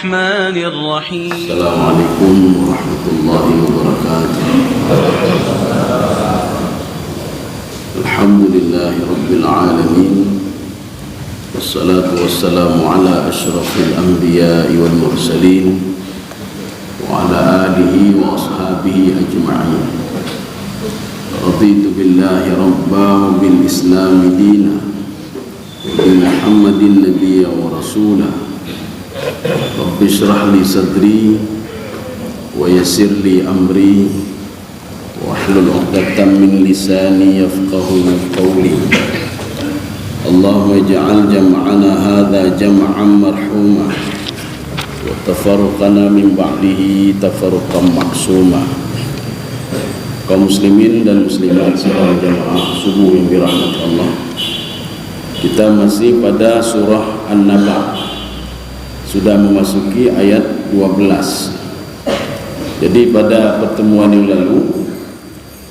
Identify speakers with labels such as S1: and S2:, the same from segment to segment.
S1: الرحمن الرحيم
S2: السلام عليكم ورحمة الله وبركاته. الحمد لله رب العالمين، والصلاة والسلام على أشرف الأنبياء والمرسلين وعلى آله وأصحابه أجمعين. رضيت بالله ربا وبالإسلام دينا وبمحمد نبيا ورسولا. رب اشرح لي صدري ويسر لي أمري واحلل عقدة من لساني يفقه قولي. اللهم اجعل جمعنا هذا جمعا مرحوما وتفرقنا من بعده تفرقا معصوما. Kaum muslimin dan muslimat seluruh jamaah subuh yang dirahmati Allah, kita masih pada surah An-Naba, sudah memasuki ayat 12. Jadi pada pertemuan yang lalu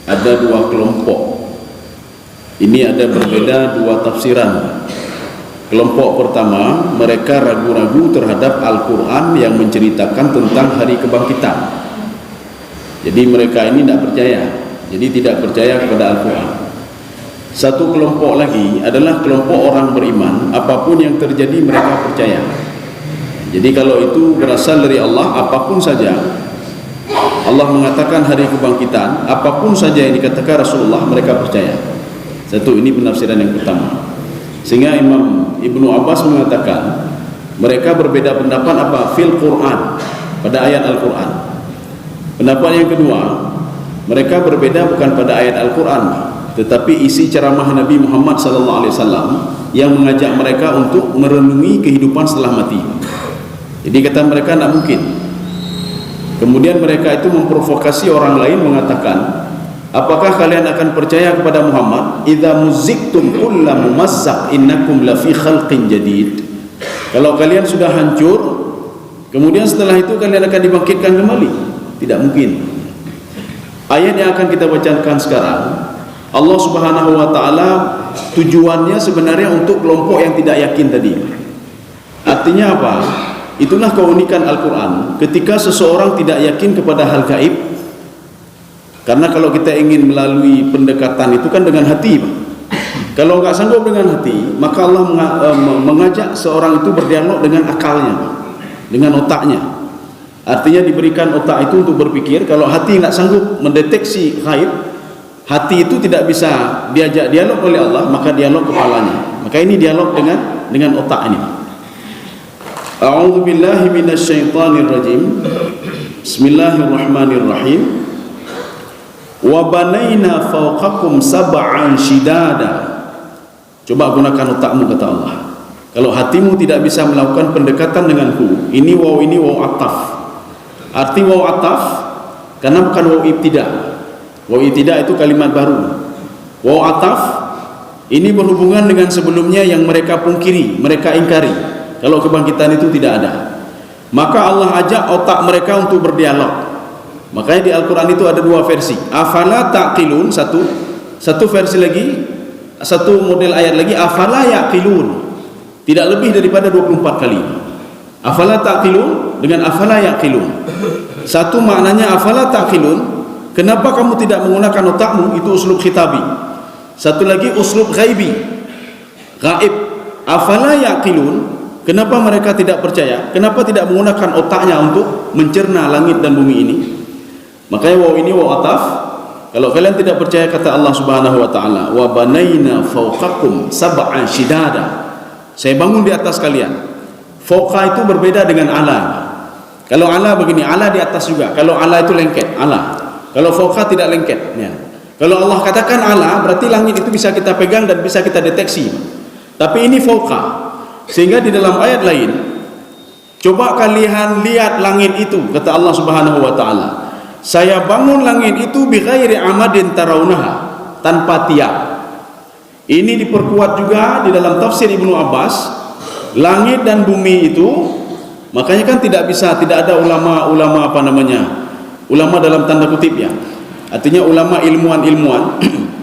S2: ada dua kelompok. Ini ada berbeda dua tafsiran. Kelompok pertama, mereka ragu-ragu terhadap Al-Quran yang menceritakan tentang hari kebangkitan. Jadi mereka ini tidak percaya, jadi tidak percaya kepada Al-Quran. Satu kelompok lagi adalah kelompok orang beriman, apapun yang terjadi mereka percaya. Jadi kalau itu berasal dari Allah, apapun saja Allah mengatakan hari kebangkitan, apapun saja yang dikatakan Rasulullah, mereka percaya. Satu, ini penafsiran yang pertama. Sehingga Imam Ibnu Abbas mengatakan mereka berbeda pendapat apa? Fil Quran, pada ayat Al-Quran. Pendapat yang kedua, mereka berbeda bukan pada ayat Al-Quran, tetapi isi ceramah Nabi Muhammad SAW yang mengajak mereka untuk merenungi kehidupan setelah mati. Jadi kata mereka tidak mungkin. Kemudian mereka itu memprovokasi orang lain mengatakan, apakah kalian akan percaya kepada Muhammad? Idza muziktum kulla mumazzaq innakum lafi khalqin jadid. Kalau kalian sudah hancur, kemudian setelah itu kalian akan dibangkitkan kembali. Tidak mungkin. Ayat yang akan kita bacakan sekarang, Allah Subhanahu wa taala tujuannya sebenarnya untuk kelompok yang tidak yakin tadi. Artinya apa? Itulah keunikan Al-Quran. Ketika seseorang tidak yakin kepada hal gaib, karena kalau kita ingin melalui pendekatan itu kan dengan hati, Pak. Kalau nggak sanggup dengan hati, maka Allah mengajak seorang itu berdialog dengan akalnya, Pak, dengan otaknya. Artinya diberikan otak itu untuk berpikir. Kalau hati nggak sanggup mendeteksi gaib, hati itu tidak bisa diajak dialog oleh Allah, maka dialog kepalanya. Maka ini dialog dengan otak ini. A'udzu billahi minasyaitonir rajim. Bismillahirrahmanirrahim. Wa banaina fawqakum sab'an shidada. Coba gunakan otakmu, kata Allah. Kalau hatimu tidak bisa melakukan pendekatan denganku, ini waw ataf. Arti waw ataf karena bukan waw ibtida. Waw ibtida itu kalimat baru. Waw ataf ini berhubungan dengan sebelumnya yang mereka pungkiri, mereka ingkari. Kalau kebangkitan itu tidak ada, maka Allah ajak otak mereka untuk berdialog. Makanya di Al-Quran itu ada dua versi. Afala taqilun, satu versi lagi, satu model ayat lagi, afala yaqilun. Tidak lebih daripada 24 kali. Afala taqilun dengan afala yaqilun. Satu maknanya afala taqilun, kenapa kamu tidak menggunakan otakmu, itu uslub khitabi. Satu lagi uslub ghaibi, gaib. Afala yaqilun, kenapa mereka tidak percaya? Kenapa tidak menggunakan otaknya untuk mencerna langit dan bumi ini? Makanya waw ini waw ataf. Kalau kalian tidak percaya, kata Allah Subhanahu wa taala, wa banaina fawqakum sab'an shidada. Saya bangun di atas kalian. Fawqa itu berbeda dengan ala. Kalau ala begini, ala di atas juga. Kalau ala itu lengket, ala. Kalau fawqa tidak lengket, ya. Kalau Allah katakan ala, berarti langit itu bisa kita pegang dan bisa kita deteksi. Tapi ini fawqa. Sehingga di dalam ayat lain, coba kalian lihat langit itu, kata Allah Subhanahu wa taala. Saya bangun langit itu bighairi amadin tarawunaha, tanpa tiang. Ini diperkuat juga di dalam tafsir Ibnu Abbas. Langit dan bumi itu, makanya kan tidak ada ulama ulama dalam tanda kutip, ya. Artinya ulama ilmuwan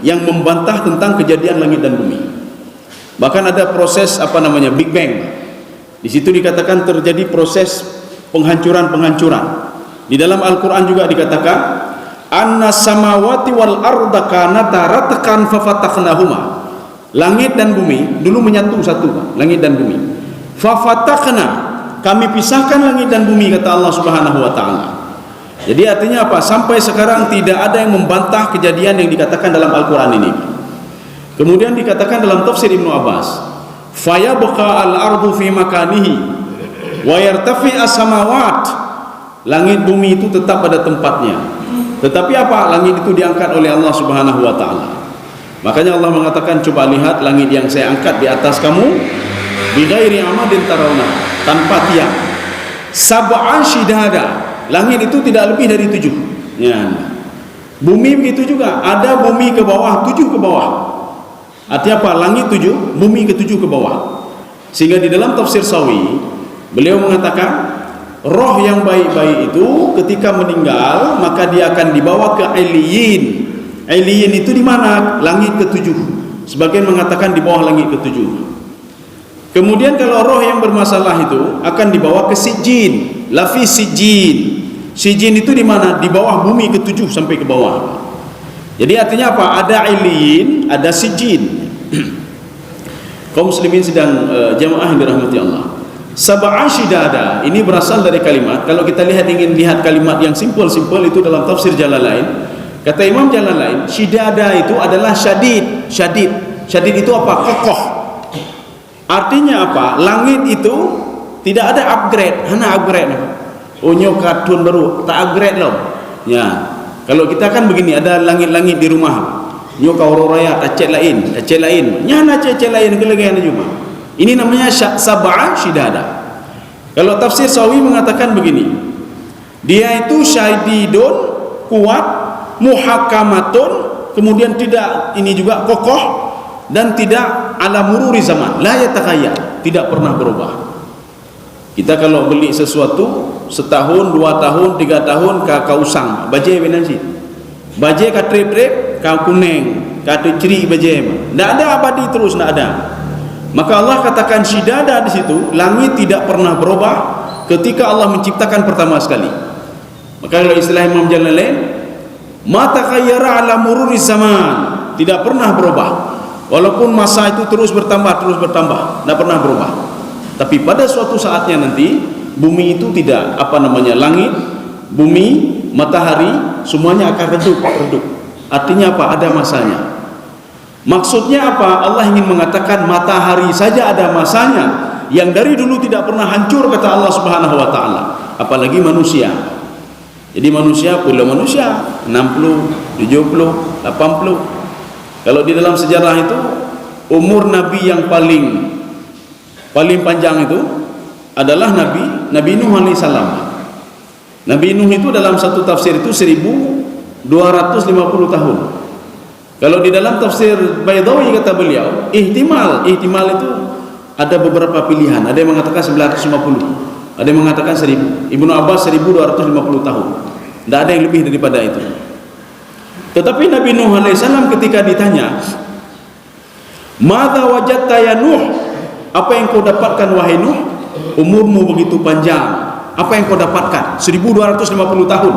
S2: yang membantah tentang kejadian langit dan bumi. Bahkan ada proses Big Bang. Di situ dikatakan terjadi proses penghancuran-penghancuran. Di dalam Al-Quran juga dikatakan, anna samawati wal arda kanata ratqan fafataqnahuma. Langit dan bumi dulu menyatu satu, langit dan bumi. Fafataqna, kami pisahkan langit dan bumi, kata Allah Subhanahu wa taala. Jadi artinya apa? Sampai sekarang tidak ada yang membantah kejadian yang dikatakan dalam Al-Quran ini. Kemudian dikatakan dalam tafsir Ibnu Abbas, fayabqa al-ardu fi makanihi wa yartafi as-samawat. Langit bumi itu tetap pada tempatnya. Tetapi apa? Langit itu diangkat oleh Allah Subhanahu wa taala. Makanya Allah mengatakan, coba lihat langit yang saya angkat di atas kamu, bighairi amadin tarawna, tanpa tiang. Sab'an shidada. Langit itu tidak lebih dari 7. Ya. Bumi begitu juga, ada bumi ke bawah, 7 ke bawah. Artinya apa? Langit 7, bumi ke 7 ke bawah. Sehingga di dalam tafsir Sawi, beliau mengatakan, roh yang baik-baik itu ketika meninggal maka dia akan dibawa ke Iliyin. Iliyin itu di mana? Langit ke-7. Sebagian mengatakan di bawah langit ke-7. Kemudian kalau roh yang bermasalah itu akan dibawa ke Sijin, lafi Sijin. Sijin itu di mana? Di bawah bumi ke-7 sampai ke bawah. Jadi artinya apa? Ada Iliyin, ada Sijin. Kaum muslimin sedang jamaah yang dirahmati Allah. Sab'an shidada ini berasal dari kalimat, kalau kita ingin lihat kalimat yang simple itu dalam tafsir Jalalain, kata Imam Jalalain, shidada itu adalah syadid. Syadid itu apa? Kokoh. Artinya apa? Langit itu tidak ada upgrade, hana upgrade. Onyo kartun baru, tak upgrade loh. Ya. Kalau kita kan begini, ada langit-langit di rumah. Nyo kau raya acet lain. Nyana acet lain kelegayan cuma. Ini namanya sab'an shidada. Kalau tafsir Sawi mengatakan begini, dia itu syadidun, kuat, muhakamatun, kemudian tidak, ini juga kokoh, dan tidak ala mururi zaman, la yatakhayyar, tidak pernah berubah. Kita kalau beli sesuatu setahun, 2 tahun, 3 tahun kau usang, bajai benansi, bajai ka trip kau kuning, ka ceri bajai, tidak ada abadi terus, tidak ada. Maka Allah katakan shidada di situ, langit tidak pernah berubah ketika Allah menciptakan pertama sekali. Maka kalau istilah Imam Jalalain, ma takhayyara ala mururi zaman, tidak pernah berubah. Walaupun masa itu terus bertambah, tidak pernah berubah. Tapi pada suatu saatnya nanti bumi itu tidak, langit, bumi, matahari semuanya akan redup. Artinya apa? Ada masanya. Maksudnya apa? Allah ingin mengatakan matahari saja ada masanya, yang dari dulu tidak pernah hancur, kata Allah Subhanahu wa taala. Apalagi manusia. Jadi manusia, 60, 70, 80. Kalau di dalam sejarah itu umur nabi yang paling panjang itu adalah Nabi Nuh alaihissalam. Nabi Nuh itu dalam satu tafsir itu 1250 tahun. Kalau di dalam tafsir Baydawi kata beliau, ihtimal itu ada beberapa pilihan. Ada yang mengatakan 950, ada yang mengatakan 1000. Ibnu Abbas 1250 tahun. Tidak ada yang lebih daripada itu. Tetapi Nabi Nuh alaihissalam ketika ditanya, "Madza wajadta ya Nuh?" Apa yang kau dapatkan wahai Nuh? Umurmu begitu panjang. Apa yang kau dapatkan? 1250 tahun.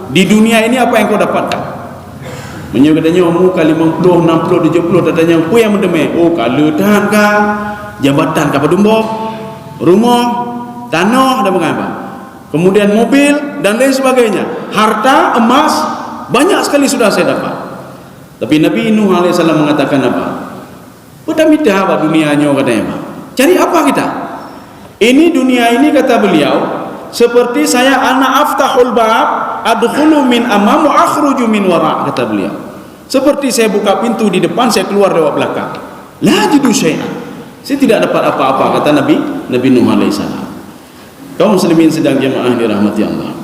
S2: Di dunia ini apa yang kau dapatkan? Menyo katanya umur kali 50, 60, 70, katanya apa yang mendeme? Oh, kalau tahan ka jabatan ka padumbok, rumah, tanah dan apa? Kemudian mobil dan lain sebagainya. Harta, emas, banyak sekali sudah saya dapat. Tapi Nabi Nuh alaihissalam mengatakan apa? Udah midah apa dunianya katanya, Pak. Cari apa kita? Ini dunia ini kata beliau seperti saya ana aftahul bab adkhulu min amam wa akhruju min wara, kata beliau. Seperti saya buka pintu di depan, saya keluar lewat belakang. La jidu syai'an. Saya tidak dapat apa-apa, kata Nabi Nuh alaihissalam. Kaum muslimin sedang jemaah dirahmati Allah.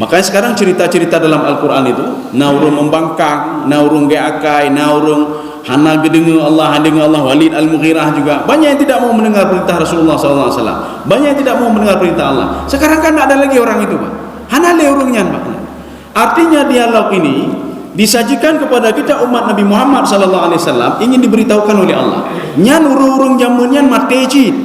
S2: Makanya sekarang cerita-cerita dalam Al-Quran itu naurung membangkang, naurung geakai, naurung hana gedengu Allah, hadengu Allah. Walid Al-Mughirah juga banyak yang tidak mau mendengar perintah Rasulullah SAW. Banyak yang tidak mau mendengar perintah Allah. Sekarang kan tak ada lagi orang itu, Pak. Hana leurungnya, Pak. Artinya dialog ini disajikan kepada kita umat Nabi Muhammad SAW, ingin diberitahukan oleh Allah. Nyan urung-urung jamunnya matejid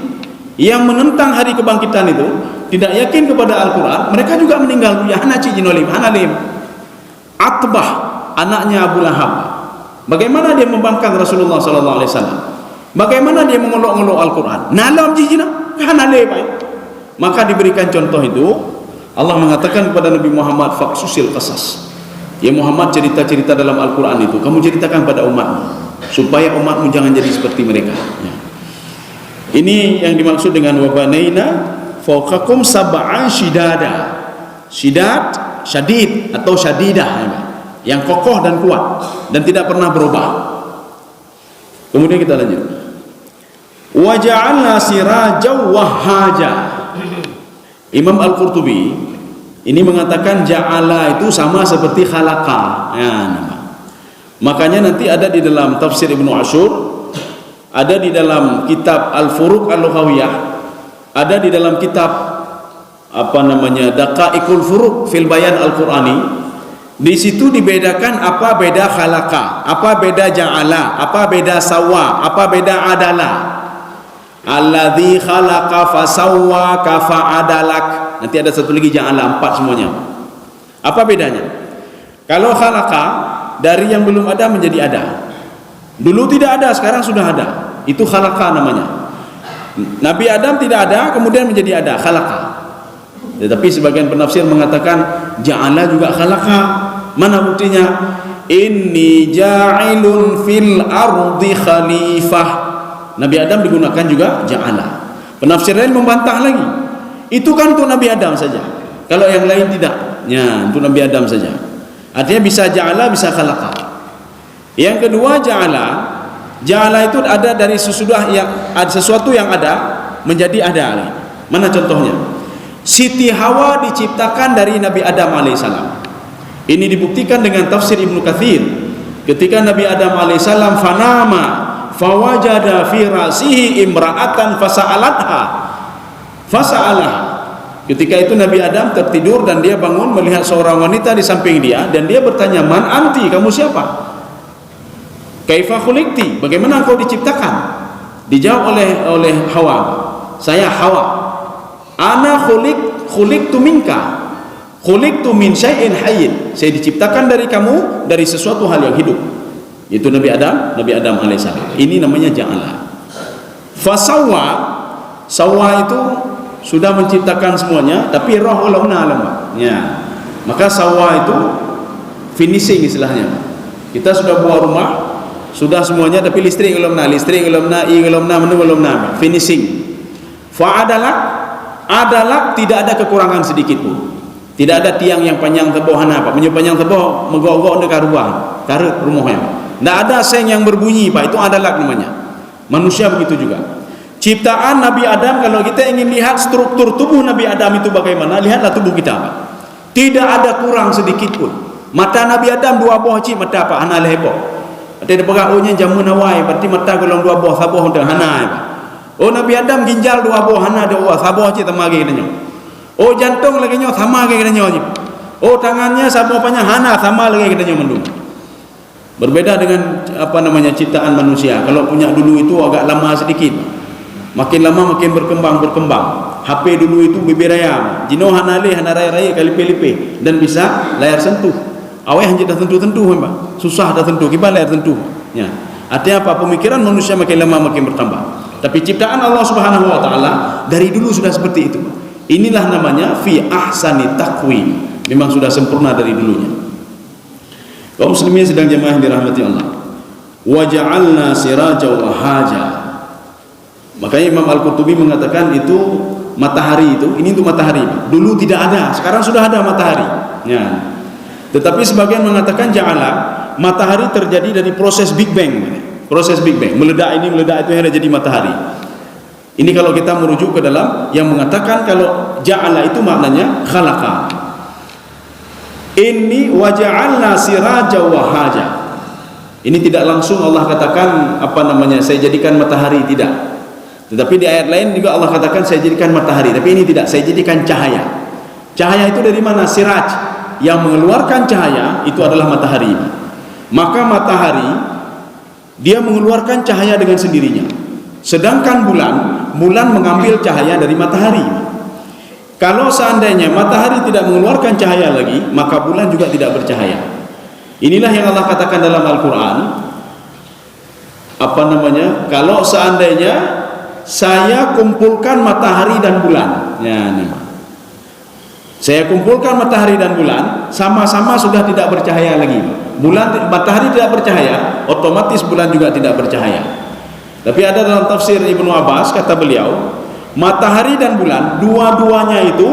S2: yang menentang hari kebangkitan itu, tidak yakin kepada Al-Quran, mereka juga meninggal dunia. Hana Cinolim, Hanalim, Atbah, anaknya Abu Lahab. Bagaimana dia membangkang Rasulullah sallallahu alaihi wasallam? Bagaimana dia mengolok-olok Al-Quran? Nalam jijina, Hanalim. Maka diberikan contoh itu. Allah mengatakan kepada Nabi Muhammad, faqsusil qasas. Ya Muhammad, cerita-cerita dalam Al-Quran itu kamu ceritakan pada umatmu, supaya umatmu jangan jadi seperti mereka. Ya. Ini yang dimaksud dengan wabanaina fawqakum sab'an shidada. Shidad, syadid atau syadidah, yang kokoh dan kuat dan tidak pernah berubah. Kemudian kita lanjut. Wa ja'alna sirajan wahhaja. Imam Al-Qurtubi ini mengatakan ja'ala itu sama seperti khalaqa. Ya, makanya nanti ada di dalam tafsir Ibnu Ashur, ada di dalam kitab Al-Furuq Al-Lughawiyah, ada di dalam kitab Daqaiqul Furuq fil Bayan Al-Qur'ani. Di situ dibedakan apa beda khalaqa, apa beda ja'ala, apa beda sawa, apa beda adala. Alladzi khalaqa fasawwaka fa'adalak. Nanti ada satu lagi ja'ala, 4 semuanya. Apa bedanya? Kalau khalaqa, dari yang belum ada menjadi ada. Dulu tidak ada, sekarang sudah ada. Itu khalaqa namanya. Nabi Adam tidak ada, kemudian menjadi ada, khalaqa. Tetapi sebagian penafsir mengatakan ja'ala juga khalaqa. Mana buktinya? Inni ja'ilun fil ardi khalifah. Nabi Adam digunakan juga ja'ala. Penafsir lain membantah lagi. Itu kan untuk Nabi Adam saja. Kalau yang lain tidak. Ya, untuk Nabi Adam saja. Artinya bisa ja'ala, bisa khalaqa. Yang kedua ja'ala. Ja'ala itu ada dari sesudah yang ada sesuatu yang ada menjadi ada. Mana contohnya? Siti Hawa diciptakan dari Nabi Adam alaihissalam. Ini dibuktikan dengan tafsir Ibnu Katsir. Ketika Nabi Adam alaihissalam fanama fawajada fi rasihi imra'atan fasa'alah. Ketika itu Nabi Adam tertidur dan dia bangun melihat seorang wanita di samping dia dan dia bertanya, "Man anti? Kamu siapa?" "Kaifa khuliqti? Bagaimana engkau diciptakan?" Dijawab oleh Hawa, "Saya Hawa. Ana khuliqtu minka. Khuliqtu min syai'in hayyin." Saya diciptakan dari kamu dari sesuatu hal yang hidup. Itu Nabi Adam alaihissalam. Ini namanya ja'ala. Fasawwa, sawwa itu sudah menciptakan semuanya, tapi roh ulama alam. Ya. Maka sawwa itu finishing istilahnya. Kita sudah buat rumah, sudah semuanya, tapi listrik belum finishing. Fa'adalak tidak ada kekurangan sedikit pun. Tidak ada tiang yang panjang tebal apa, panjang tebal megok-gok dekat rumah, karut rumahnya. Tidak ada seng yang berbunyi, Pak. Itu adalah namanya. Manusia begitu juga. Ciptaan Nabi Adam, kalau kita ingin lihat struktur tubuh Nabi Adam itu bagaimana, lihatlah tubuh kita, Pak. Tidak ada kurang sedikit pun. Mata Nabi Adam 2 buah cik mata, Pak. Hana lehebok. Ada beraunya jamu nawai, berarti mata golong 2 buah sabuh untuk hana, Pak. Oh, Nabi Adam ginjal 2 buah, hana 2 buah sabuh cik tamagi katanya. Oh, jantung lagi nyo sama lagi katanya. Oh, tangannya sabuh apanya hana sama lagi katanya mendung. Berbeda dengan ciptaan manusia. Kalau punya dulu itu agak lama sedikit. Makin lama makin berkembang. HP dulu itu bibiraya. Jino hanale hanaraya kalipe-lipe dan bisa layar sentuh. Aweh hanya dah tentu-tentu, Pak. Susah dah tentu, kibar layar tentu. Ya. Artinya apa? Pemikiran manusia makin lama makin bertambah. Tapi ciptaan Allah Subhanahu wa taala dari dulu sudah seperti itu. Inilah namanya fi ahsani taqwim. Memang sudah sempurna dari dulunya. Kaum muslimin sedang jemaah yang dirahmati Allah. Wa ja'alna sirajan wahhaja. Makanya Imam Al-Qurtubi mengatakan itu matahari itu, ini untuk matahari. Dulu tidak ada, sekarang sudah ada matahari. Ya. Tetapi sebagian mengatakan ja'ala, matahari terjadi dari proses Big Bang. Proses Big Bang, meledak itu yang jadi matahari. Ini kalau kita merujuk ke dalam yang mengatakan kalau ja'ala itu maknanya khalaqa. Ini waja'alna siraja wahaja. Ini tidak langsung Allah katakan saya jadikan matahari, tidak. Tetapi di ayat lain juga Allah katakan saya jadikan matahari, tapi ini tidak, saya jadikan cahaya. Cahaya itu dari mana? Siraj, yang mengeluarkan cahaya itu adalah matahari. Maka matahari dia mengeluarkan cahaya dengan sendirinya. Sedangkan bulan mengambil cahaya dari matahari. Kalau seandainya matahari tidak mengeluarkan cahaya lagi, maka bulan juga tidak bercahaya. Inilah yang Allah katakan dalam Al-Quran. Kalau seandainya saya kumpulkan matahari dan bulan, saya kumpulkan matahari dan bulan, sama-sama sudah tidak bercahaya lagi. Matahari tidak bercahaya, otomatis bulan juga tidak bercahaya. Tapi ada dalam tafsir Ibnu Abbas, kata beliau, matahari dan bulan dua-duanya itu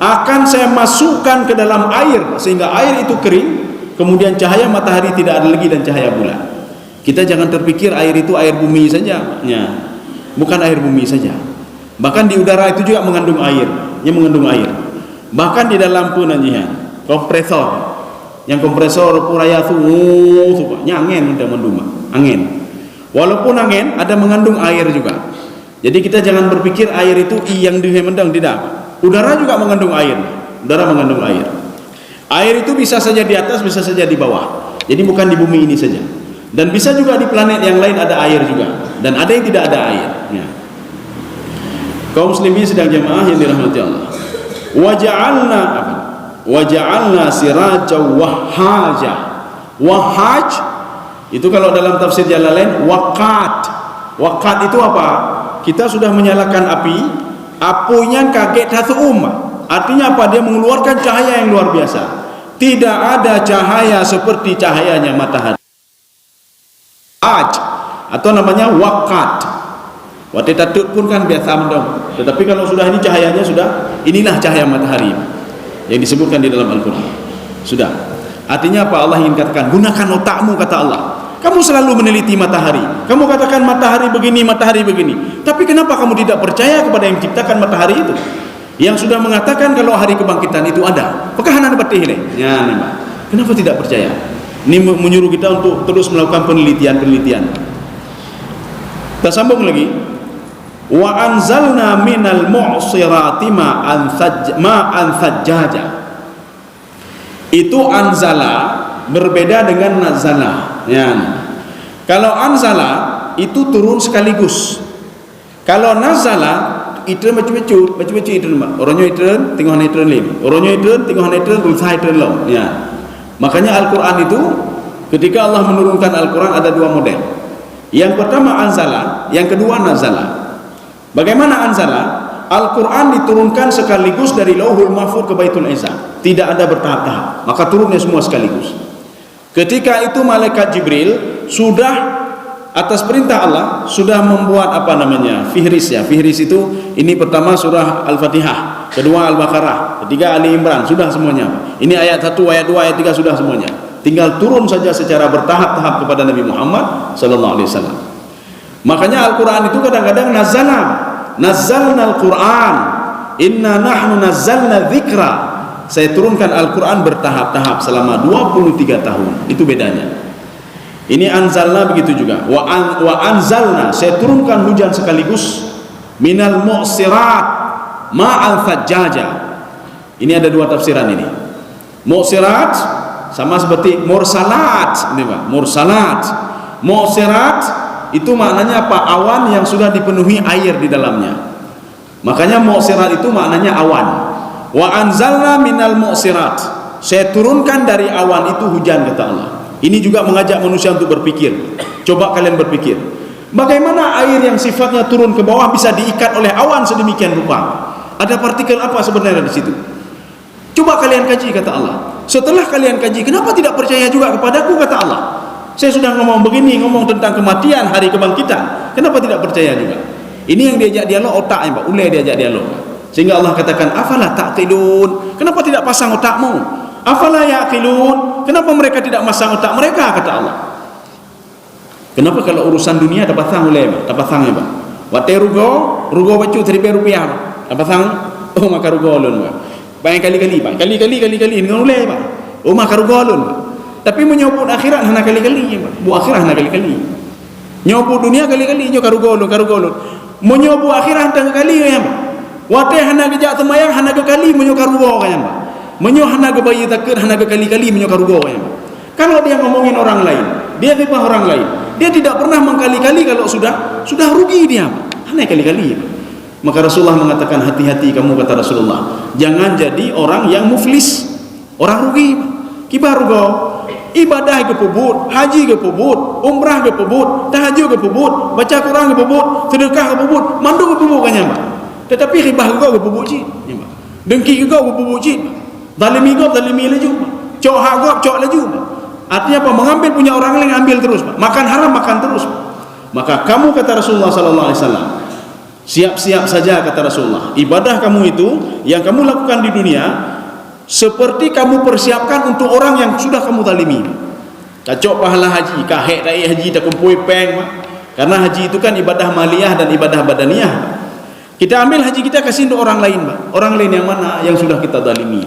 S2: akan saya masukkan ke dalam air sehingga air itu kering, kemudian cahaya matahari tidak ada lagi dan cahaya bulan. Kita jangan terpikir air itu air bumi saja, bukan air bumi saja. Bahkan di udara itu juga mengandung air, Bahkan di dalam kompresor, yang kompresor puraya angin udah menduma, angin. Walaupun angin ada mengandung air juga. Jadi kita jangan berpikir air itu yang dimendang, tidak. Udara juga mengandung air. Air itu bisa saja di atas, bisa saja di bawah. Jadi bukan di bumi ini saja. Dan bisa juga di planet yang lain ada air juga. Dan ada yang tidak ada air. Kaum muslimin sedang jemaah yang dirahmati Allah. Waja'alna siraja wahhaja. Wahhaj itu kalau dalam tafsir Jalalain waqat. Waqat itu apa? Kita sudah menyalakan api, apinya kaget satu umat. Artinya apa? Dia mengeluarkan cahaya yang luar biasa. Tidak ada cahaya seperti cahayanya matahari. Atau namanya waqat. Waktu tatut pun kan biasa mendong. Tetapi kalau sudah ini cahayanya sudah, inilah cahaya matahari yang disebutkan di dalam Al-Quran. Sudah. Artinya apa? Allah ingin katakan, gunakan otakmu, kata Allah. Kamu selalu meneliti matahari. Kamu katakan matahari begini, matahari begini. Tapi kenapa kamu tidak percaya kepada yang menciptakan matahari itu? Yang sudah mengatakan kalau hari kebangkitan itu ada. Apakah anda batih ini? Kenapa tidak percaya? Ini menyuruh kita untuk terus melakukan penelitian. Kita sambung lagi. Wa anzalna minal mu'sirati ma'an thajjaja. Itu anzala berbeda dengan nazala. Kalau anzala itu turun sekaligus. Kalau nazala itu macam-macam itu. Orangnya itu tengok itu lim. Orangnya itu tengok itu ulsai itu lom. Makanya Al-Quran itu ketika Allah menurunkan Al-Quran ada dua model. Yang pertama anzala, yang kedua nazala. Bagaimana anzala? Al-Quran diturunkan sekaligus dari Lauhul Mahfuz ke Baitul Izzah. Tidak ada bertahap-tahap. Maka turunnya semua sekaligus. Ketika itu malaikat Jibril sudah atas perintah Allah sudah membuat fihris ya. Fihris itu ini pertama surah Al-Fatihah, kedua Al-Baqarah, ketiga Ali Imran, sudah semuanya. Ini ayat 1, ayat 2, ayat 3 sudah semuanya. Tinggal turun saja secara bertahap-tahap kepada Nabi Muhammad sallallahu alaihi wasallam. Makanya Al-Qur'an itu kadang-kadang nazzalna Al-Qur'an, inna nahnu nazzalna dzikra. Saya turunkan Al-Quran bertahap-tahap selama 23 tahun. Itu bedanya. Ini anzalna begitu juga. Wa anzalna, saya turunkan hujan sekaligus. Minal mu'sirat ma'al thajjaja. Ini ada dua tafsiran ini. Mu'sirat sama seperti mursalat. Ini Pak, mursalat. Mu'sirat itu maknanya apa? Awan yang sudah dipenuhi air di dalamnya. Makanya mu'sirat itu maknanya awan. Wa anzalna minal mu'sirat, saya turunkan dari awan itu hujan, kata Allah. Ini juga mengajak manusia untuk berpikir. Coba kalian berpikir, bagaimana air yang sifatnya turun ke bawah bisa diikat oleh awan sedemikian rupa? Ada partikel apa sebenarnya di situ? Coba kalian kaji, kata Allah. Setelah kalian kaji, kenapa tidak percaya juga kepadaku, kata Allah? Saya sudah ngomong begini, ngomong tentang kematian, hari kebangkitan, kenapa tidak percaya juga? Ini yang diajak dialog otaknya, Pak. Ulai diajak dialog. Sehingga Allah katakan, afala taqilun, kenapa tidak pasang otakmu? Afala yaqilun, kenapa mereka tidak pasang otak mereka, kata Allah. Kenapa kalau urusan dunia tak pasang oleh Pak? Tak pasangnya Pak. Wate rugo bacu 1,000 rupiah Pak. Tak pasang, oh maka rugo ulun Pak. Banyak kali-kali Pak, kali-kali dengan oleh Pak. Oh maka rugo ulun Pak. Tapi menyebut akhirat hanya kali-kali Pak. Bu akhirat hanya kali-kali. Nyebut dunia kali-kali nyo karugo ulun. Menyebut akhirat hanya kali ya Pak. Wate hana gejak semayang hana ke kali menyokar rugo kan Pak. Menyo hana ke bayi takut hana ke kali-kali menyokar rugo kan Pak. Kalau dia ngomongin orang lain, dia fitnah orang lain, dia tidak pernah mengkali-kali kalau sudah rugi dia Pak. Hana kali-kali. Maka Rasulullah mengatakan, hati-hati kamu, kata Rasulullah, jangan jadi orang yang muflis, orang rugi. Kibar kau ibadah ke pebut, haji ke pebut, umrah ke pebut, tahajud ke pebut, baca Quran ke pebut, sedekah ke pebut, mandu ke pebut kan nyampak. Tetapi ribah kau ke pebut cik, nyampak. Dengki kau ke pebut cik, zalimi kau zalimi laju, cok hak kau cok laju. Artinya apa? Mengambil punya orang lain, ambil terus, makan haram makan terus. Maka kamu, kata Rasulullah sallallahu alaihi wasallam, siap-siap saja, kata Rasulullah, ibadah kamu itu yang kamu lakukan di dunia seperti kamu persiapkan untuk orang yang sudah kamu zalimi. Kacok pahala haji, kahek dai haji tak kumpul peng. Karena haji itu kan ibadah maliyah dan ibadah badaniyah. Kita ambil haji kita kasih untuk orang lain, Pak. Orang lain yang mana? Yang sudah kita zalimi.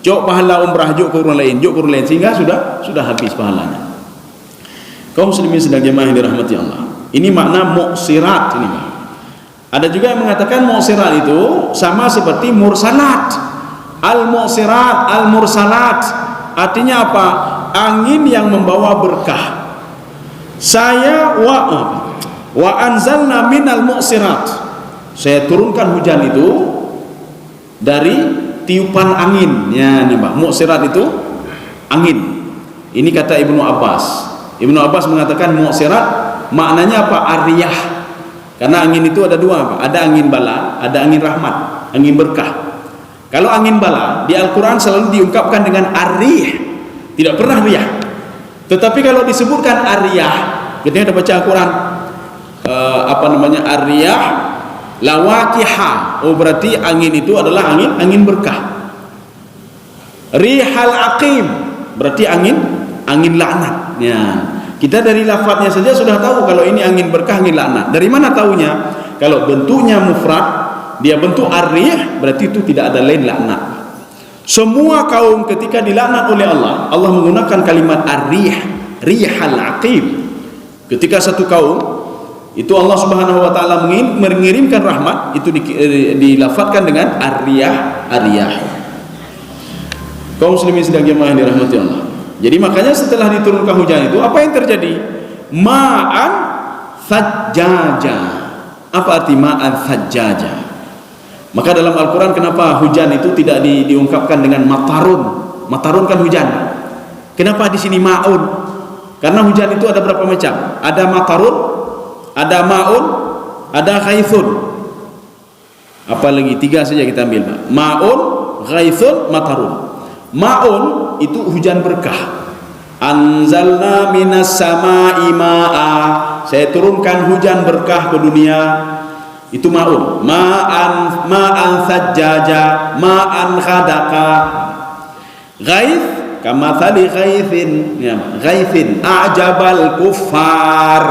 S2: Jok pahala umrah jok ke orang lain, jok ke orang lain, sehingga sudah habis pahalanya. Kaum muslimin sedang jemaah yang dirahmati Allah. Ini makna mu'sirat ini, Pak. Ada juga yang mengatakan mu'sirat itu sama seperti mursalat. Al-mu'sirat, al-mursalat, artinya apa? Angin yang membawa berkah. Saya wa anzalna minal mu'sirat, saya turunkan hujan itu dari tiupan angin. Ya, nih Pak, mu'sirat itu angin. Ini kata Ibnu Abbas. Ibnu Abbas mengatakan mu'sirat maknanya apa? Ariyah. Karena angin itu ada dua, Pak. Ada angin bala, ada angin rahmat, angin berkah. Kalau angin bala di Al-Quran selalu diungkapkan dengan arih, tidak pernah riyah. Tetapi kalau disebutkan ariyah, ketika kita baca Al-Quran, ariyah lawakiha, oh berarti angin itu adalah angin berkah. Rihal aqim berarti angin laknat. Ya, kita dari lafadznya saja sudah tahu kalau ini angin berkah, angin laknat. Dari mana tahunya? Kalau bentuknya mufrad, dia bentuk arih, berarti itu tidak ada lain laknat. Semua kaum ketika dilaknat oleh Allah, Allah menggunakan kalimat arih, rihal aqim. Ketika satu kaum itu Allah Subhanahu wa taala mengirimkan rahmat, itu dilafadzkan dengan ariyah. Kaum muslimin sedang jemaah yang dirahmati Allah. Jadi makanya setelah diturunkan hujan itu, apa yang terjadi? Ma'an thajjaja. Apa arti ma'an thajjaja? Maka dalam Al-Quran kenapa hujan itu tidak diungkapkan dengan matarun? Matarun kan hujan. Kenapa di sini ma'un? Karena hujan itu ada berapa macam? Ada matarun, ada ma'un, ada ghaithun. Apa lagi? 3 saja kita ambil, Pak. Ma'un, ghaithun, matarun. Ma'un itu hujan berkah. Anzalna minas sama'i ma'a, saya turunkan hujan berkah ke dunia. Itu ma'un. Ma'an thajjaja, ma'an khadaka. Ghaith kama thali ghaithin, ya, ghaithin a'jabal kuffar,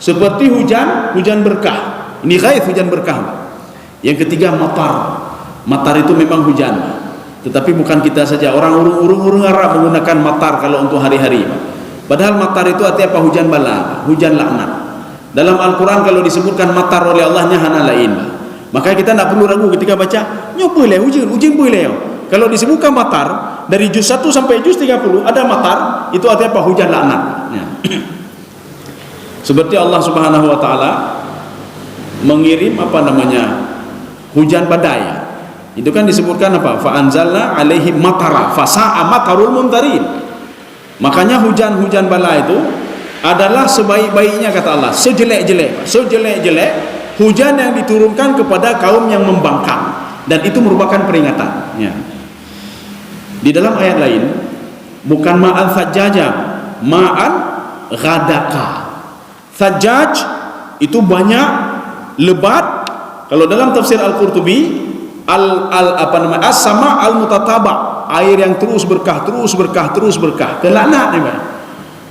S2: seperti hujan berkah. Ini ghaith, hujan berkah. Yang ketiga matar. Matar itu memang hujan, tetapi bukan kita saja, orang urung Arab menggunakan matar kalau untuk hari-hari. Padahal matar itu artinya apa? Hujan bala, hujan laknat. Dalam Al-Quran kalau disebutkan matar oleh Allahnya hana lain. Maka kita tidak perlu ragu ketika baca, boleh hujan boleh. Kalau disebutkan matar dari juz 1 sampai juz 30 ada matar, itu artinya apa? Hujan laknat. Ya. Seperti Allah Subhanahu wa taala mengirim hujan badai. Itu kan disebutkan apa? Fa anzalna alaihim matara fasa'a matarul muntarin. Makanya hujan bala itu adalah sebaik-baiknya, kata Allah, sejelek-jelek hujan yang diturunkan kepada kaum yang membangkang, dan itu merupakan peringatan. Ya. Di dalam ayat lain, bukan ma'an thajjaja, ma'an ghadaka. Thajjaj itu banyak, lebat. Kalau dalam tafsir Al-Qurtubi, as-sama al-mutataba, air yang terus berkah, kelaknat ni, Pak.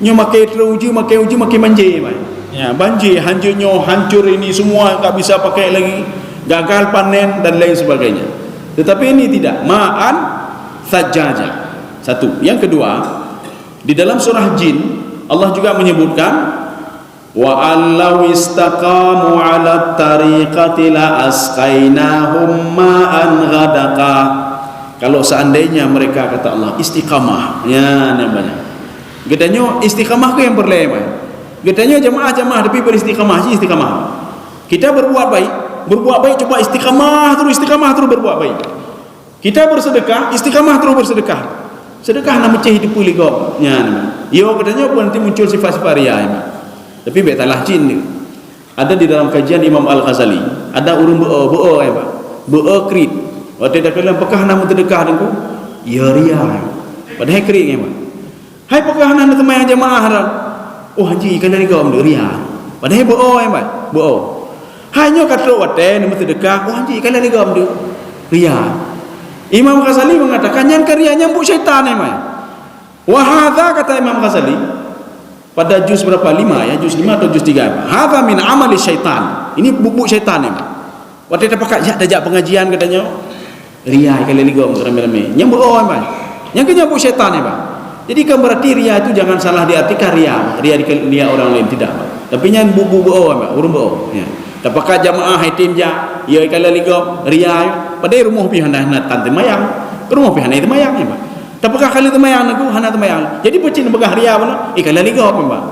S2: Nyo makai teruji, makai banjir, ya, banjir, hancur ini semua, tak bisa pakai lagi, gagal panen dan lain sebagainya. Tetapi ini tidak, ma'an thajjaja. Satu. Yang kedua, di dalam surah Jin Allah juga menyebutkan wa allau istaqamu 'ala tariqati la asqainahum ma'an ghadaka. Kalau seandainya mereka, kata Allah, istiqamah, ya namanya. Gedanya istiqamah ke yang berlema. Gedanya jamaah tapi beristiqamah, istiqamah. Kita berbuat baik, Berbuat baik coba istiqamah terus berbuat baik. Kita bersedekah, istiqamah terus bersedekah. Sedekah nak mecah hidup ligop. Yo katanya pun nanti muncul sifat-sifat riya. Tapi betalah jin ni. Ada di dalam kajian Imam Al-Ghazali, ada urung beo ya Pak. Beo krit. Waktu dah kala apakah nama sedekah dengku? Ya riya. Padahal krit ya Pak. Hai apakah nama teman jemaah dah? Oh haji kalau ni kau riya. Padahal beo ya Pak. Beo. Hanya kata waktu nama sedekah, oh haji kalau ni kau riya. Imam Ghazali mengatakan yang karya nyambuk syaitan ya Pak. Wahadha kata Imam Ghazali pada juz berapa? 5 ya, juz 5 atau juz 3. Hadza min amali syaitan. Ini bubuk syaitan ya. Waktu dia pakai dajak pengajian katanya riya kali ni gom ramai-ramai. Nyambuk Pak. Yang nyambuk syaitan ya Pak. Jadi kan berarti riya itu jangan salah diartikan riya di orang lain tidak Pak. Tapi yang bubuk Pak, urung ya. Tak pakai jamaah haitim ja, ya kali ni gom riya. Padahal rumah pi hana tante mayang. Rumah pi hana itu mayang ya Pak. Tapakah kali temayang aku hana temayang. Jadi pecin begah riya pula. Kali liga apa Pak?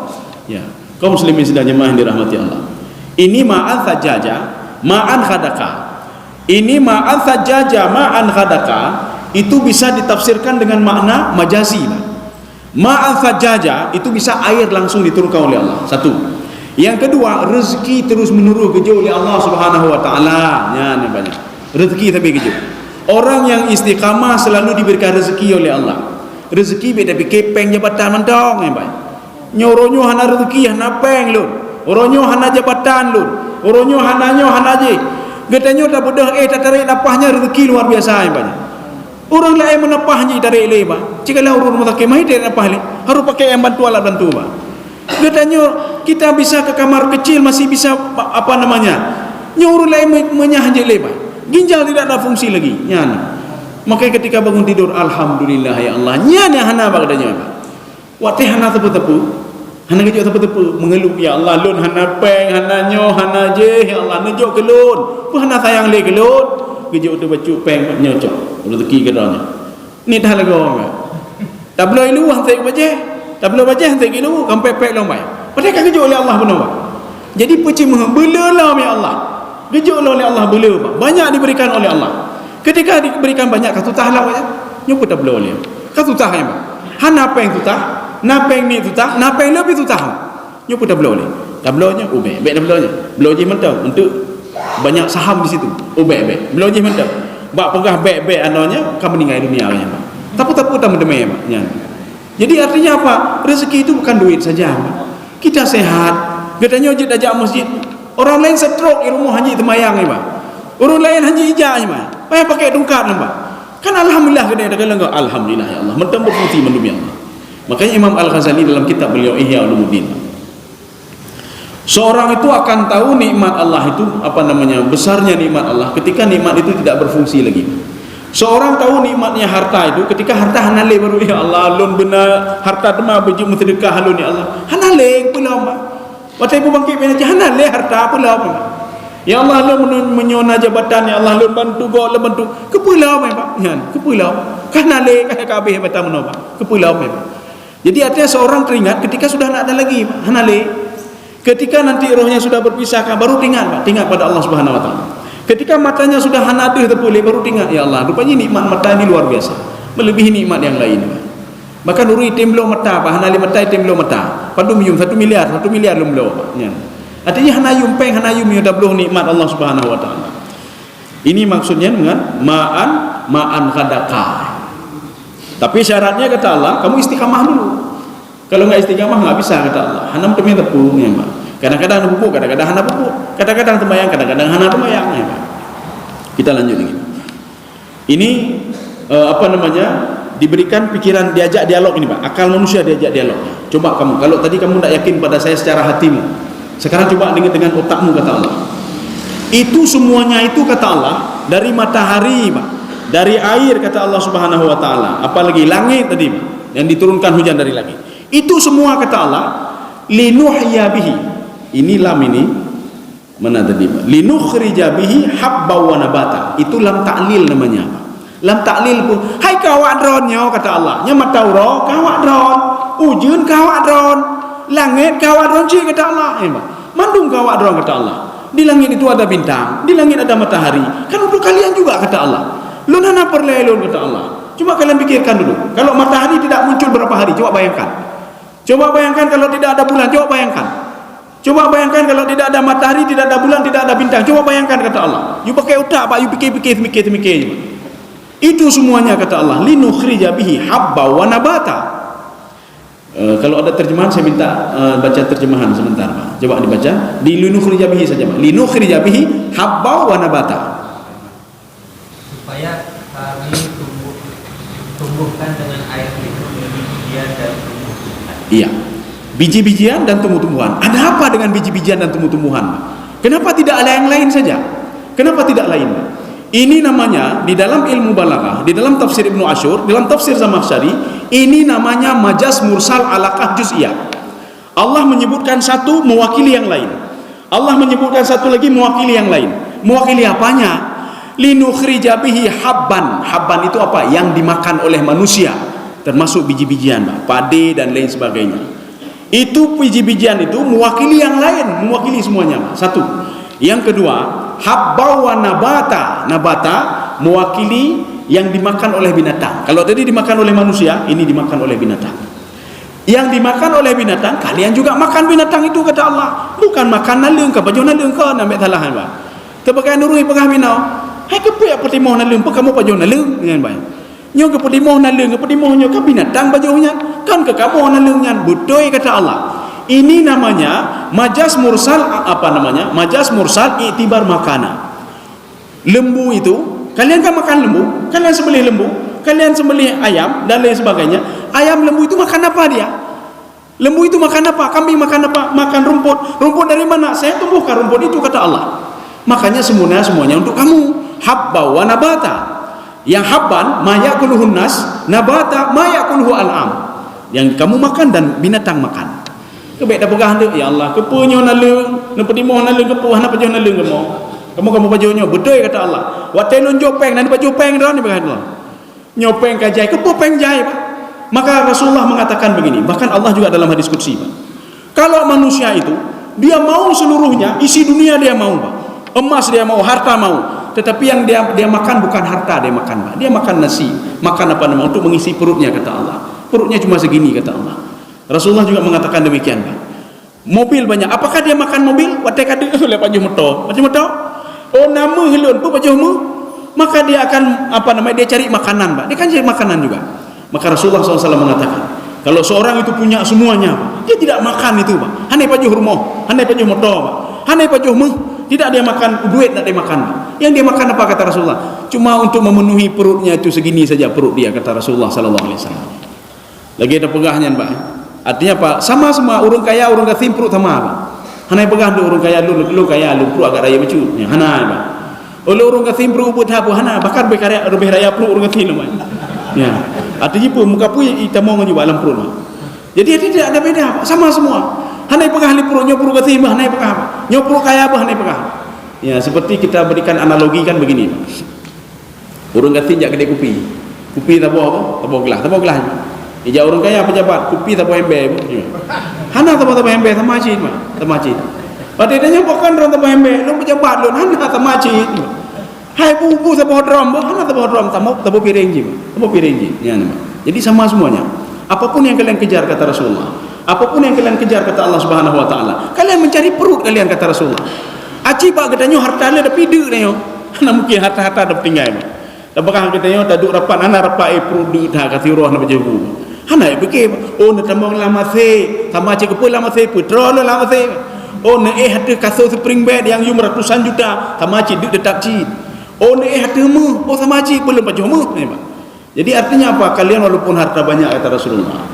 S2: Ya. Kaum muslimin sedang jemaah dirahmati Allah. Ini ma'an sajaja, ma'an khadaka. Ini ma'an sajaja, ma'an khadaka itu bisa ditafsirkan dengan makna majazi. Ma'an sajaja itu bisa air langsung diturunkan oleh Allah. Satu. Yang kedua, rezeki terus menurun kejauh oleh Allah Subhanahu wa taala. Ya, ni banyak. Rezeki tapi kejauh. Orang yang istiqamah selalu diberikan rezeki oleh Allah. Rezeki beda tapi kepeng jabatan mentong ya baik. Nyoronyo hana rezeki hana peng lun. Oronyo hana jabatan lun. Oronyo hana je. Getanyo dah bodoh tak tarik napahnya rezeki luar biasa ya baik. Orang lain menapahnya tarik le ba. Jikalau urun mutakimah tarik napah le, harus pakai yang bantu alat bantu ba. Getanyo kita bisa ke kamar kecil masih bisa apa namanya? Nyuruh lain menyah je le ba. Ginjal tidak ada fungsi lagi. Nyan. Makanya ketika bangun tidur, alhamdulillah ya Allah. Nyan yang hana ba katanya. Waktu hana tepu-tepu, hana kejut tepu-tepu, mengeluh ya Allah lun hana peng, hana nyo, hana je, ya Allah nejok ke lun. Pu hana sayang le ke lun. Kejut tu baju peng nyocok. Rezeki kedanya. Ni dah lagu orang. Tak boleh ilu hantai baje. Tak boleh baje hantai ilu, kampek-pek long bai. Padahal kan kejut oleh Allah benar. Jadi peci membelalah ya Allah. Kejut oleh Allah bela banyak diberikan oleh Allah. Ketika diberikan banyak katutah lah ya. Nyopo tak bela oleh. Katutah ya. Hana peng tutah, napeng ni tutah, napeng lebih tutah. Nyopo tak bela oleh. Tak belanya ubek, bek tak belanya. Bela je mentau untuk banyak saham di situ. Ubek. Bela je mentau. Bak pegah bek anonya kamu meninggal dunia ya. Tapu-tapu tak mendemai ya. Jadi artinya apa? Rezeki itu bukan duit saja. Kita sehat. Katanya je dajak masjid. Orang lain stroke di rumah haji temayang ni Pak. Orang lain haji ijah ni Pak. Payah pakai tungkat ni Pak. Kan alhamdulillah kena ada kala alhamdulillah ya Allah. Mentang berfungsi mendumi Allah. Makanya Imam Al-Ghazali dalam kitab beliau Ihya Ulumuddin. Seorang itu akan tahu nikmat Allah itu apa namanya? Besarnya nikmat Allah ketika nikmat itu tidak berfungsi lagi. Seorang tahu nikmatnya harta itu ketika harta hanale baru ya Allah lun benar harta demah baju sedekah lun ya Allah. Hanale pula Pak. Waktu ibu bangkit punya jahanam le harta apa lah Pak. Ya Allah lu menyona jabatan ya Allah lu bantu go lu bantu kepulau Pak. Ya, kepulau. Kana le kah kabeh batam no Pak. Kepulau Pak. Jadi artinya seorang teringat ketika sudah tak ada lagi Pak. Hanale. Ketika nanti rohnya sudah berpisahkan baru ingat Pak, ingat pada Allah Subhanahu wa taala. Ketika matanya sudah hanaduh terpulih baru ingat ya Allah, rupanya nikmat mata ini luar biasa. Melebihi nikmat yang lain Pak. Bahkan urui temblo mata Pak, hanali mata temblo mata. Padu miyum 1 miliar lum lo Pak. Ya. Artinya hanayum peng hanayum yo dabluh nikmat Allah Subhanahu wa taala. Ini maksudnya dengan ma'an khadaqah. Tapi syaratnya kata Allah, kamu istiqamah dulu. Kalau enggak istiqamah enggak bisa kata Allah. Hanam temen tepung ya Pak. Kadang-kadang pupuk, kadang-kadang hana pupuk. Kadang-kadang temayang, kadang-kadang hana temayang ya Pak. Kita lanjut lagi. Ini apa namanya? Diberikan pikiran, diajak dialog ini Pak. Akal manusia diajak dialog. Coba kamu, kalau tadi kamu tidak yakin pada saya secara hatimu, sekarang coba dengan otakmu kata Allah. Itu semuanya itu kata Allah dari matahari Pak, dari air kata Allah Subhanahu wa taala, apalagi langit tadi Pak, yang diturunkan hujan dari langit. Itu semua kata Allah linuhya bihi. Ini lam ini mana tadi Pak? Linukhrija bihi habba wa nabata. Itu lam ta'lil namanya Pak. Lam taklil pun hai kawak dronnya kata Allah nya matauro kawak dron ujun kawak dron langit kawak dron je kata Allah mandung kawak dron kata Allah Di langit itu ada bintang, di langit ada matahari. Kan untuk kalian juga kata Allah. Lun hana perlelun kata Allah. Coba kalian pikirkan dulu. Kalau matahari tidak muncul berapa hari? Coba bayangkan. Coba bayangkan kalau tidak ada bulan. Coba bayangkan. Coba bayangkan kalau tidak ada matahari, tidak ada bulan, tidak ada bintang. Coba bayangkan kata Allah. You pakai otak Pak, you fikir. Itu semuanya kata Allah. Linukhrija bihi habba wa nabata. Kalau ada terjemahan saya minta baca terjemahan sebentar Pak. Coba dibaca. Di linukhrija bihi saja Pak. Linukhrija bihi habba wa nabata.
S1: Supaya kami tumbuhkan dengan air itu biji-bijian dan tumbuh-tumbuhan.
S2: Iya. Biji-bijian dan tumbuh-tumbuhan. Ada apa dengan biji-bijian dan tumbuh-tumbuhan? Kenapa tidak ada yang lain saja? Kenapa tidak lain? Ini namanya di dalam ilmu balaghah, di dalam tafsir Ibnu Asyur, dalam tafsir Zamakhsyari, ini namanya majaz mursal alaqah juz'iyah. Allah menyebutkan satu mewakili yang lain. Allah menyebutkan satu lagi mewakili yang lain. Mewakili apanya? Linukhrija bihi habban. Habban itu apa? Yang dimakan oleh manusia, termasuk biji-bijian, padi dan lain sebagainya. Itu biji-bijian itu mewakili yang lain, mewakili semuanya. Satu. Yang kedua, habba wa nabata. Nabata mewakili yang dimakan oleh binatang. Kalau tadi dimakan oleh manusia, ini dimakan oleh binatang. Yang dimakan oleh binatang, kalian juga makan binatang itu kata Allah. Bukan makan nalung ke baju nalung ke nak talahan ba. Tebagai nurui pegah minau. Hai ke pe petimoh nalung pe kamu baju nalung ngan ba. Nyo ke petimoh nalung ke petimoh nyo ke binatang bajunya. Kan ke kamu nalung ngan betul kata Allah. Ini namanya majaz mursal, apa namanya? Majaz mursal i'tibar makana. Lembu itu, kalian kan makan lembu, kalian sembelih lembu, kalian sembelih ayam dan lain sebagainya. Ayam lembu itu makan apa dia? Lembu itu makan apa? Kambing makan apa? Makan rumput. Rumput dari mana? Saya tumbuhkan rumput itu kata Allah. Makanya semuanya untuk kamu. Habba wa nabata. Yang habban ma yakuluhun nas, nabata ma yakuluhu al-am. Yang kamu makan dan binatang makan. Kebek dah pegah dia, ya Allah, kepunyo nalung, nepedimoh nalung kepuh, hana pajoh nalung kamu pajohnya, betul kata Allah. Watelun jopeng, nanti pajoh peng dah ni berkata Allah. Nyopeng kajai, kepuh peng jai Pak. Maka Rasulullah mengatakan begini, bahkan Allah juga dalam hadis qudsi Pak. Kalau manusia itu, dia mau seluruhnya, isi dunia dia mau Pak. Emas dia mau, harta mau. Tetapi yang dia makan bukan harta dia makan Pak. Dia makan nasi, makan apa namanya untuk mengisi perutnya kata Allah. Perutnya cuma segini kata Allah. Rasulullah juga mengatakan demikian Pak. Mobil banyak. Apakah dia makan mobil? Watai kada oleh pajuh motor. Pajuh motor? Oh nama helun tu pajuhmu. Maka dia akan apa namanya? Dia cari makanan Pak. Dia kan cari makanan juga. Maka Rasulullah SAW mengatakan, kalau seorang itu punya semuanya, dia tidak makan itu Pak. Hanai pajuh rumah, hanai pajuh motor Pak. Hanai pajuh meh. Tidak dia makan duit, tak dia makan Pak. Yang dia makan apa kata Rasulullah? Cuma untuk memenuhi perutnya itu segini saja perut dia kata Rasulullah SAW. Lagi ada pegahnya Pak. Artinya apa? Sama semua orang kaya, orang katim perut sama apa? Hanai pegah tu orang kaya lu kaya lu perut agak raya macam. Ya hanai apa? Oleh orang katim perut buat apa? Hanai bakar berkarya lebih raya perut orang katim nama. Ya. Artinya pun muka pun kita mau juga dalam perut. Jadi tidak ada beda apa? Sama semua. Hanai pegah li perutnya perut katim hanai pegah apa? Nyo perut kaya apa hanai pegah? Ya seperti kita berikan analogi kan begini. Orang katim jak kedai kopi. Kopi tak bawa apa? Tak bawa gelas. Ija orang kaya pejabat kopi tak boleh ember hana tak boleh ember sama macin mah sama macin pada dia bukan orang tak boleh ember lu pejabat lu hana tak macin hai bubu tak boleh drum hana tak boleh drum tak boleh piring je tak boleh piring je ya nama jadi sama semuanya apapun yang kalian kejar kata Rasulullah apapun yang kalian kejar kata Allah Subhanahu wa taala kalian mencari perut kalian kata Rasulullah aci pak katanya hartanya dah pidek dah hana mungkin harta-harta dah tinggal apakah katanya tak duk rapat hana rapat perut dah kata roh nak berjebu hana fikir oh nak tambang lama se sama cik apa lama se putra lo lama se oh nak ada kasut spring bed yang you ratusan juta sama cik duk detak cik oh nak ada mu oh sama cik belum pajuh mu jadi artinya apa kalian walaupun harta banyak kata Rasulullah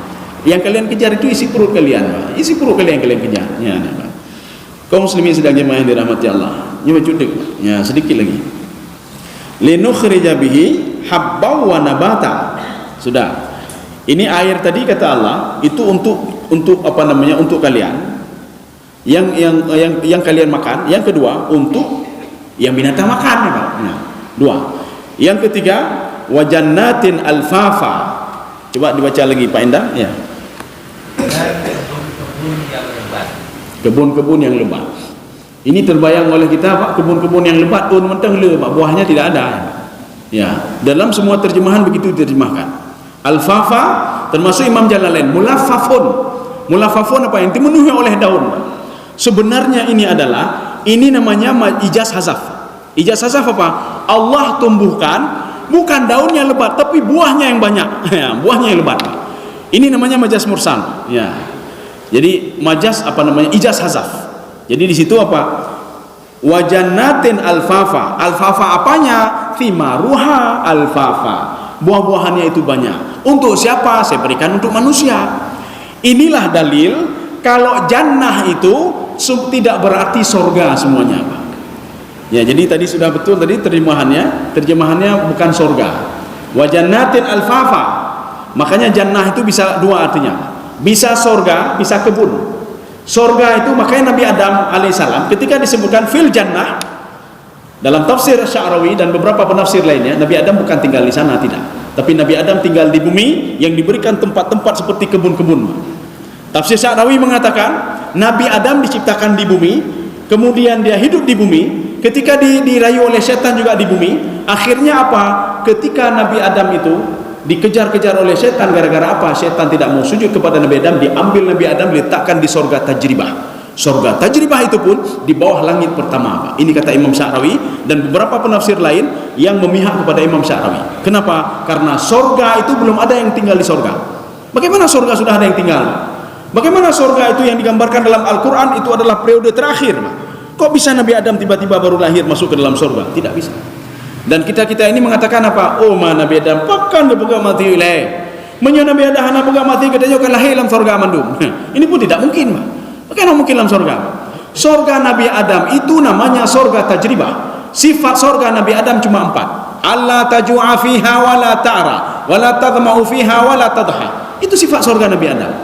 S2: yang kalian kejar itu isi perut kalian isi perut kalian kejar ya kaum muslimin sedang jemaah yang dirahmati Allah nyoba cudek ya sedikit lagi linukhrija bihi habba wa nabata sudah. Ini air tadi kata Allah itu untuk apa namanya untuk kalian yang kalian makan. Yang kedua untuk yang binatang makan ya Pak. Nah, dua. Yang ketiga wajannatin alfafa. Coba dibaca lagi Pak Indah ya.
S1: Kebun-kebun yang lebat.
S2: Kebun-kebun yang lebat. Ini terbayang oleh kita, Pak, kebun-kebun yang lebat pun mentang le, Pak, buahnya tidak ada. Ya, dalam semua terjemahan begitu diterjemahkan. Alfafa termasuk Imam Jalalain, mulaffafun. Mulaffafun apa? Yang dipenuhi oleh daun. Sebenarnya ini namanya ijaz hazaf. Ijaz hazaf apa? Allah tumbuhkan bukan daunnya lebat tapi buahnya yang banyak. Ya, buahnya yang lebat. Ini namanya majaz mursal. Ya. Jadi majaz apa namanya? Ijaz hazaf. Jadi di situ apa? Wajannatin alfafa. Alfafa apanya? Thimaruha alfafa. Buah-buahannya itu banyak. Untuk siapa? Saya berikan untuk manusia. Inilah dalil kalau jannah itu tidak berarti sorga semuanya, Pak. Ya, jadi tadi sudah betul tadi terjemahannya bukan sorga. Wajannatin alfafa. Makanya jannah itu bisa dua artinya. Bisa sorga, bisa kebun. Sorga itu makanya Nabi Adam alaihissalam ketika disebutkan fil jannah dalam tafsir Sya'rawi dan beberapa penafsir lainnya, Nabi Adam bukan tinggal di sana, tidak, tapi Nabi Adam tinggal di bumi yang diberikan tempat-tempat seperti kebun-kebun. Tafsir Sya'rawi mengatakan Nabi Adam diciptakan di bumi, kemudian dia hidup di bumi, ketika dirayu oleh setan juga di bumi. Akhirnya apa? Ketika Nabi Adam itu dikejar-kejar oleh setan, gara-gara apa? Setan tidak mau sujud kepada Nabi Adam, diambil Nabi Adam diletakkan di sorga tajribah. Sorga tajribah itu pun di bawah langit pertama. Ini kata Imam Sya'rawi dan beberapa penafsir lain yang memihak kepada Imam Sya'rawi. Kenapa? Karena sorga itu belum ada yang tinggal di sorga. Bagaimana sorga sudah ada yang tinggal? Bagaimana sorga itu yang digambarkan dalam Al-Quran itu adalah periode terakhir? Kok bisa Nabi Adam tiba-tiba baru lahir masuk ke dalam sorga? Tidak bisa. Dan kita ini mengatakan apa? Oh, Nabi Adam pakan dia mati wilayah. Menyo Nabi Adam hana pegang mati katanya akan lahir dalam sorga mandum. Ini pun tidak mungkin, Pak. Bagaimana mungkin dalam sorga? Sorga Nabi Adam itu namanya sorga tajribah. Sifat sorga Nabi Adam cuma 4. Allah tajua fiha wa la ta'ra wa la tadma'u fiha wa la tadha. Itu sifat sorga Nabi Adam.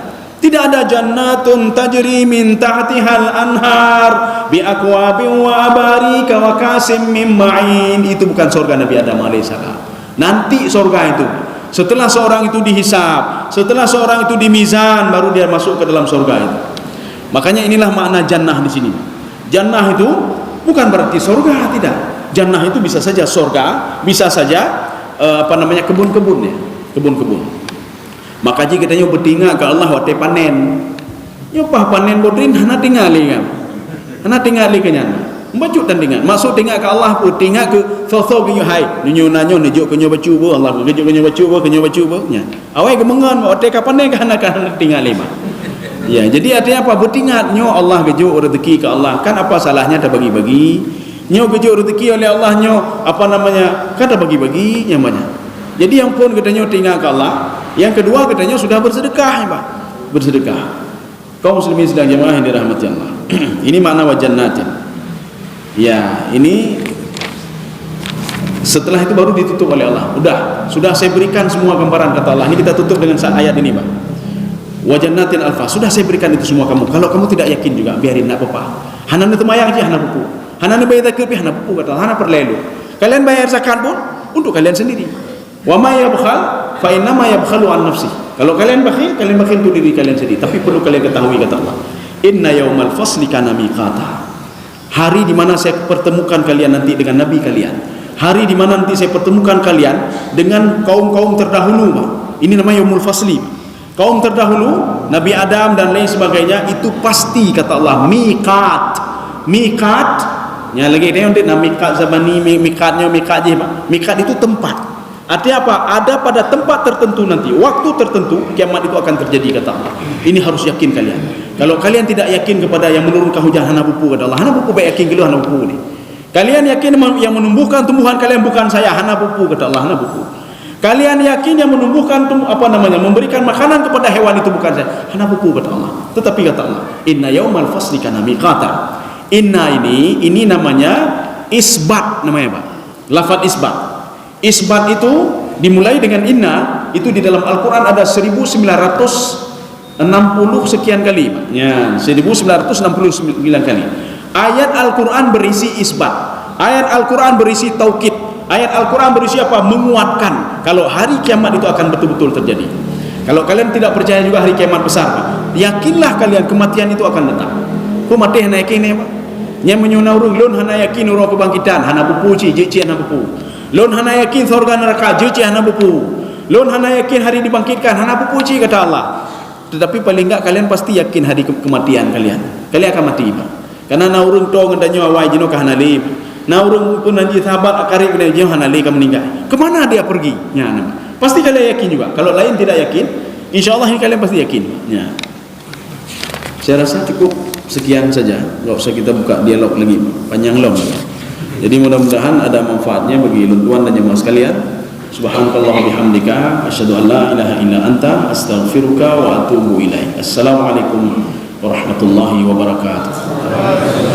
S2: Tidak ada jannatun tajri min tahtihal anhar bi akwabin wa abarika wa kasim min ma'in. Itu bukan sorga Nabi Adam alaihissalam. Nanti sorga itu setelah seorang itu dihisab, setelah seorang itu dimizan, baru dia masuk ke dalam sorga itu. Makanya inilah makna jannah di sini. Jannah itu bukan berarti sorga, tidak. Jannah itu bisa saja sorga, bisa saja kebun-kebun ya, kebun-kebun. Maka jika kita bertinggal ke Allah waktu panen, nyopah panen bodrin hana tingali kan, hana tingali kenyan, membacut dan tinggal. Masuk tinggal ke Allah pun tinggal ke sosok kenyo hai, nunyo nanyo nejuk kenyo bacuba Allah, nejuk kenyo bacuba nya. Awai kemengan waktu panen ke hana tingali mah. Ya, jadi artinya apa? Bertinggal nyo Allah gejuk rezeki ke Allah, kan apa salahnya ada bagi-bagi? Nyo gejuk rezeki oleh Allah nyo kan ada bagi-bagi namanya. Jadi yang pun katanya tinggal ke Allah. Yang kedua katanya sudah bersedekah, ya, Pak. Bersedekah. Kaum muslimin sedang jemaah yang dirahmati Allah. Ini makna wajannatin. Ya, ini setelah itu baru ditutup oleh Allah. Sudah saya berikan semua gambaran kata Allah. Ini kita tutup dengan ayat ini, Pak. Wajannatin alfa. Sudah saya berikan itu semua kamu. Kalau kamu tidak yakin juga, biarin enggak apa-apa. Hanan itu mayang aja, hana pupu. Hanan bayar zakat, hana pupu kata Allah. Hana perlelu. Kalian bayar zakat pun untuk kalian sendiri. Wa may yabkhal fa inna ma yabkhalu an nafsi. Kalau kalian bakhil untuk diri kalian sendiri. Tapi perlu kalian ketahui kata Allah, inna yaumal fasli kana miqata. Hari di mana saya pertemukan kalian nanti dengan nabi kalian. Hari di mana nanti saya pertemukan kalian dengan kaum-kaum terdahulu. Ini namanya yaumul fasli. Kaum terdahulu, Nabi Adam dan lain sebagainya, itu pasti kata Allah miqat. Miqat nya lagi dia untuk miqat zamani, miqatnya miqat je, Pak. Miqat itu tempat. Artinya apa? Ada pada tempat tertentu nanti, waktu tertentu kiamat itu akan terjadi kata Allah. Ini harus yakin kalian. Kalau kalian tidak yakin kepada yang menurunkan hujan hana pupu kata Allah, hana pupu baik yakin gelu hana pupu ni. Kalian yakin yang menumbuhkan tumbuhan kalian bukan saya, hana pupu kata Allah, hana pupu. Kalian yakin yang menumbuhkan memberikan makanan kepada hewan itu bukan saya, hana pupu kata Allah. Tetapi kata Allah, inna yaumal fasli kana miqata. Inna ini namanya isbat namanya, Pak. Lafaz isbat. Isbat itu dimulai dengan inna, itu di dalam Al-Quran ada 1960 sekian kali, ya, 1969 kali. Ayat Al-Quran berisi isbat, ayat Al-Quran berisi taukid, ayat Al-Quran berisi apa? Menguatkan kalau hari kiamat itu akan betul-betul terjadi. Kalau kalian tidak percaya juga hari kiamat besar, yakinlah kalian kematian itu akan datang. Kau mati naik ini, Pak. nya menyuna urung lon hana yakin uro kebangkitan hana bupu ci jeci hana bupu lon hana yakin surga neraka jeci hana bupu lon hana yakin hari dibangkitkan hana bupu ci kata Allah. Tetapi paling enggak kalian pasti yakin hari kematian kalian akan mati Pak. Karena na urung to ngandanyo awai jino ka hana lip na urung pun nanti sahabat akari kena jino hana lip ka meninggal kemana dia pergi nya pasti kalian yakin juga. Kalau lain tidak yakin, insyaallah ini kalian pasti yakin ya. Saya rasa cukup sekian saja, enggak usah kita buka dialog lagi, panjang lom. Jadi mudah-mudahan ada manfaatnya bagi tuan dan jemaah sekalian. Subhanakallah bihamdika asyhadu an la ilaha illa anta astaghfiruka wa atubu ilaik. Assalamualaikum warahmatullahi wabarakatuh.